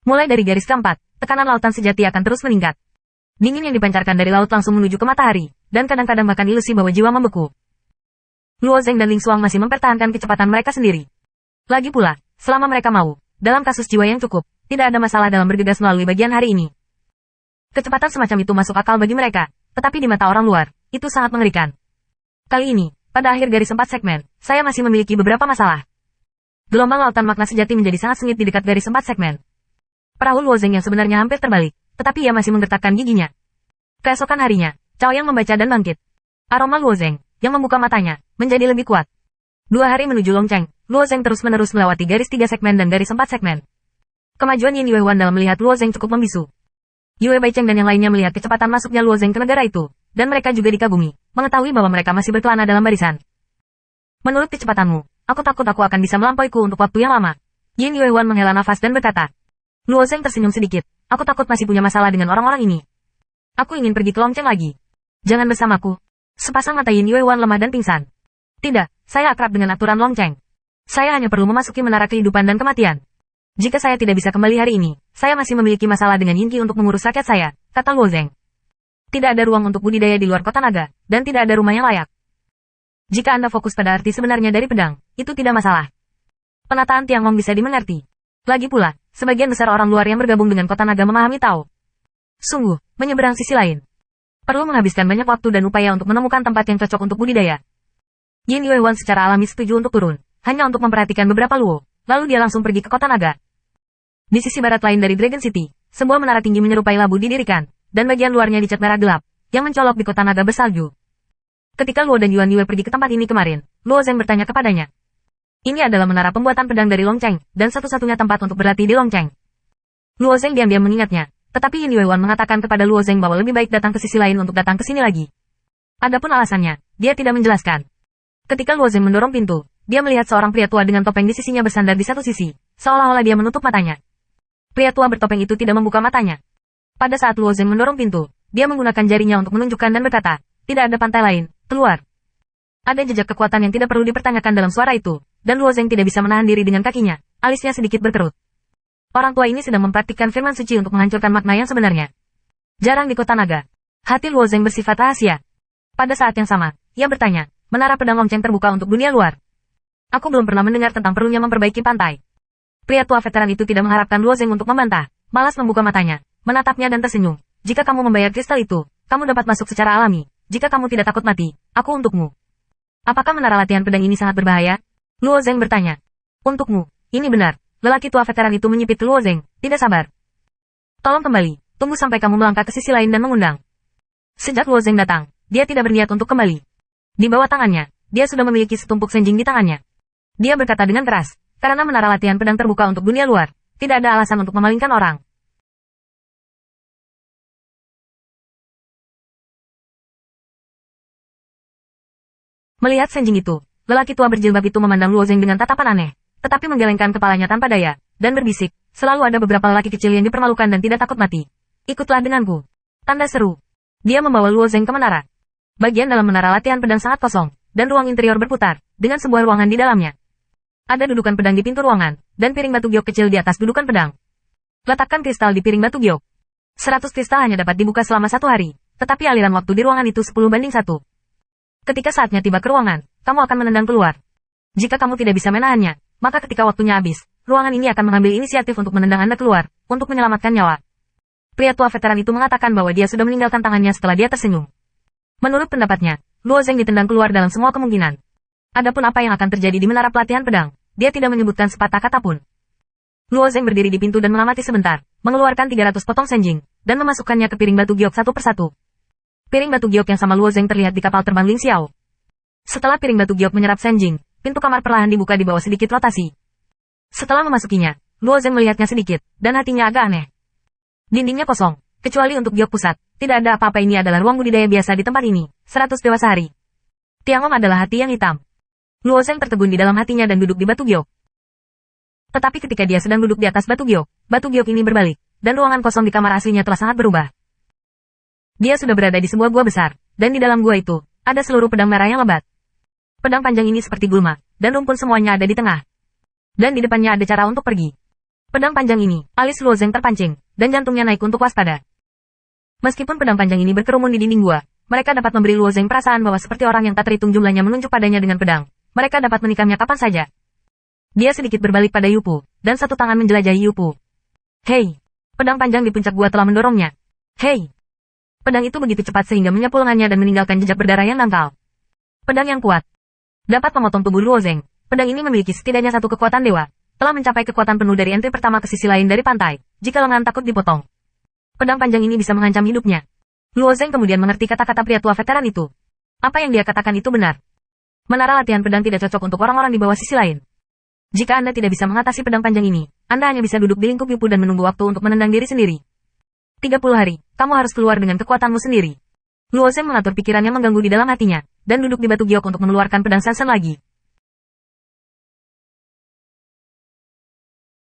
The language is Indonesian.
Mulai dari garis keempat, tekanan lautan sejati akan terus meningkat. Dingin yang dipancarkan dari laut langsung menuju ke matahari, dan kadang-kadang bahkan ilusi bahwa jiwa membeku. Luo Zeng dan Ling Xuang masih mempertahankan kecepatan mereka sendiri. Lagi pula, selama mereka mau, dalam kasus jiwa yang cukup, tidak ada masalah dalam bergegas melalui bagian hari ini. Kecepatan semacam itu masuk akal bagi mereka, tetapi di mata orang luar, itu sangat mengerikan. Kali ini, pada akhir garis 4 segmen, saya masih memiliki beberapa masalah. Gelombang lautan makna sejati menjadi sangat sengit di dekat garis 4 segmen. Perahu Luo Zeng yang sebenarnya hampir terbalik, tetapi ia masih menggertakkan giginya. Keesokan harinya, Cao Yang membaca dan bangkit. Aroma Luo Zeng, yang membuka matanya, menjadi lebih kuat. 2 hari menuju Longcheng, Luo Zeng terus-menerus melewati garis 3 segmen dan garis 4 segmen. Kemajuan Yin Yuehuan dalam melihat Luo Zeng cukup membisu. Yue Baicheng dan yang lainnya melihat kecepatan masuknya Luo Zeng ke negara itu, dan mereka juga dikagumi, mengetahui bahwa mereka masih berkelana dalam barisan. Menurut kecepatanmu, aku takut aku akan bisa melampauiku untuk waktu yang lama. Yin Yuehuan menghela nafas dan berkata. Luo Zeng tersenyum sedikit, aku takut masih punya masalah dengan orang-orang ini. Aku ingin pergi ke Longcheng lagi. Jangan bersamaku. Sepasang mata Yin Yuehuan lemah dan pingsan. Tidak, saya akrab dengan aturan Longcheng. Saya hanya perlu memasuki menara kehidupan dan kematian. Jika saya tidak bisa kembali hari ini, saya masih memiliki masalah dengan Yin Qi untuk mengurus rakyat saya, kata Luo Zeng. Tidak ada ruang untuk budidaya di luar kota naga, dan tidak ada rumah yang layak. Jika Anda fokus pada arti sebenarnya dari pedang, itu tidak masalah. Penataan Tiangong bisa dimengerti. Lagi pula, sebagian besar orang luar yang bergabung dengan kota naga memahami Tao. Sungguh, menyeberang sisi lain. Perlu menghabiskan banyak waktu dan upaya untuk menemukan tempat yang cocok untuk budidaya. Yin Yuehuan secara alami setuju untuk turun, hanya untuk memperhatikan beberapa luo, lalu dia langsung pergi ke kota naga. Di sisi barat lain dari Dragon City, sebuah menara tinggi menyerupai labu didirikan, dan bagian luarnya dicat merah gelap, yang mencolok di kota naga bersalju. Ketika Luo dan Yuan Yue pergi ke tempat ini kemarin, Luo Zeng bertanya kepadanya. Ini adalah menara pembuatan pedang dari Longcheng, dan satu-satunya tempat untuk berlatih di Longcheng. Luo Zeng diam-diam mengingatnya, tetapi Yin Yuehuan mengatakan kepada Luo Zeng bahwa lebih baik datang ke sisi lain untuk datang ke sini lagi. Adapun alasannya, dia tidak menjelaskan. Ketika Luo Zeng mendorong pintu, dia melihat seorang pria tua dengan topeng di sisinya bersandar di satu sisi, seolah-olah dia menutup matanya. Pria tua bertopeng itu tidak membuka matanya. Pada saat Luo Zeng mendorong pintu, dia menggunakan jarinya untuk menunjukkan dan berkata, tidak ada pantai lain, keluar. Ada jejak kekuatan yang tidak perlu dipertanyakan dalam suara itu, dan Luo Zeng tidak bisa menahan diri dengan kakinya, alisnya sedikit berkerut. Orang tua ini sedang mempraktikkan firman suci untuk menghancurkan makna yang sebenarnya. Jarang di kota naga. Hati Luo Zeng bersifat rahasia. Pada saat yang sama, ia bertanya, menara pedang Longcheng terbuka untuk dunia luar. Aku belum pernah mendengar tentang perlunya memperbaiki pantai. Pria tua veteran itu tidak mengharapkan Luo Zeng untuk membantah, malas membuka matanya, menatapnya dan tersenyum. Jika kamu membayar kristal itu, kamu dapat masuk secara alami. Jika kamu tidak takut mati, aku untukmu. Apakah menara latihan pedang ini sangat berbahaya? Luo Zeng bertanya. Untukmu, ini benar. Lelaki tua veteran itu menyipit Luo Zeng, tidak sabar. Tolong kembali, tunggu sampai kamu melangkah ke sisi lain dan mengundang. Sejak Luo Zeng datang, dia tidak berniat untuk kembali. Di bawah tangannya, dia sudah memiliki setumpuk senjing di tangannya. Dia berkata dengan keras, karena menara latihan pedang terbuka untuk dunia luar, tidak ada alasan untuk memalingkan orang. Melihat senjing itu, lelaki tua berjilbab itu memandang Luo Zeng dengan tatapan aneh, tetapi menggelengkan kepalanya tanpa daya, dan berbisik, selalu ada beberapa lelaki kecil yang dipermalukan dan tidak takut mati. Ikutlah denganku. Tanda seru. Dia membawa Luo Zeng ke menara. Bagian dalam menara latihan pedang sangat kosong, dan ruang interior berputar, dengan sebuah ruangan di dalamnya. Ada dudukan pedang di pintu ruangan, dan piring batu giok kecil di atas dudukan pedang. Letakkan kristal di piring batu giok. 100 kristal hanya dapat dibuka selama 1 hari, tetapi aliran waktu di ruangan itu 10:1. Ketika saatnya tiba ke ruangan, kamu akan menendang keluar. Jika kamu tidak bisa menahannya, maka ketika waktunya habis, ruangan ini akan mengambil inisiatif untuk menendang Anda keluar, untuk menyelamatkan nyawa. Pria tua veteran itu mengatakan bahwa dia sudah meninggalkan tangannya setelah dia tersenyum. Menurut pendapatnya, Luo Zeng ditendang keluar dalam semua kemungkinan. Adapun apa yang akan terjadi di menara pelatihan pedang, dia tidak menyebutkan sepatah kata pun. Luo Zeng berdiri di pintu dan mengamati sebentar, mengeluarkan 300 potong senjing, dan memasukkannya ke piring batu giok satu persatu. Piring batu giok yang sama Luo Zeng terlihat di kapal terbang Ling Xiao. Setelah piring batu giok menyerap senjing, pintu kamar perlahan dibuka di bawah sedikit rotasi. Setelah memasukinya, Luo Zeng melihatnya sedikit, dan hatinya agak aneh. Dindingnya kosong, kecuali untuk giok pusat, tidak ada apa-apa. Ini adalah ruang budidaya biasa di tempat ini, 100 dewa sehari. Tiangong adalah hati yang hitam. Luo Zeng tertegun di dalam hatinya dan duduk di batu giok. Tetapi ketika dia sedang duduk di atas batu giok ini berbalik, dan ruangan kosong di kamar aslinya telah sangat berubah. Dia sudah berada di sebuah gua besar, dan di dalam gua itu, ada seluruh pedang merah yang lebat. Pedang panjang ini seperti gulma, dan rumpun semuanya ada di tengah. Dan di depannya ada cara untuk pergi. Pedang panjang ini, alis Luo Zeng terpancing, dan jantungnya naik untuk waspada. Meskipun pedang panjang ini berkerumun di dinding gua, mereka dapat memberi Luo Zeng perasaan bahwa seperti orang yang tak terhitung jumlahnya menunjuk padanya dengan pedang. Mereka dapat menikamnya kapan saja. Dia sedikit berbalik pada Yupu, dan satu tangan menjelajahi Yupu. Hei! Pedang panjang di puncak gua telah mendorongnya. Hei! Pedang itu begitu cepat sehingga menyapu lengannya dan meninggalkan jejak berdarah yang dangkal. Pedang yang kuat. Dapat memotong tubuh Luo Zeng. Pedang ini memiliki setidaknya satu kekuatan dewa. Telah mencapai kekuatan penuh dari entry pertama ke sisi lain dari pantai, jika lengan takut dipotong. Pedang panjang ini bisa mengancam hidupnya. Luo Zeng kemudian mengerti kata-kata pria tua veteran itu. Apa yang dia katakan itu benar. Menara latihan pedang tidak cocok untuk orang-orang di bawah sisi lain. Jika Anda tidak bisa mengatasi pedang panjang ini, Anda hanya bisa duduk di lingkup Yupu dan menunggu waktu untuk menendang diri sendiri. 30 hari, kamu harus keluar dengan kekuatanmu sendiri. Luo Zeng mengatur pikirannya mengganggu di dalam hatinya, dan duduk di batu giok untuk mengeluarkan pedang Sansan lagi.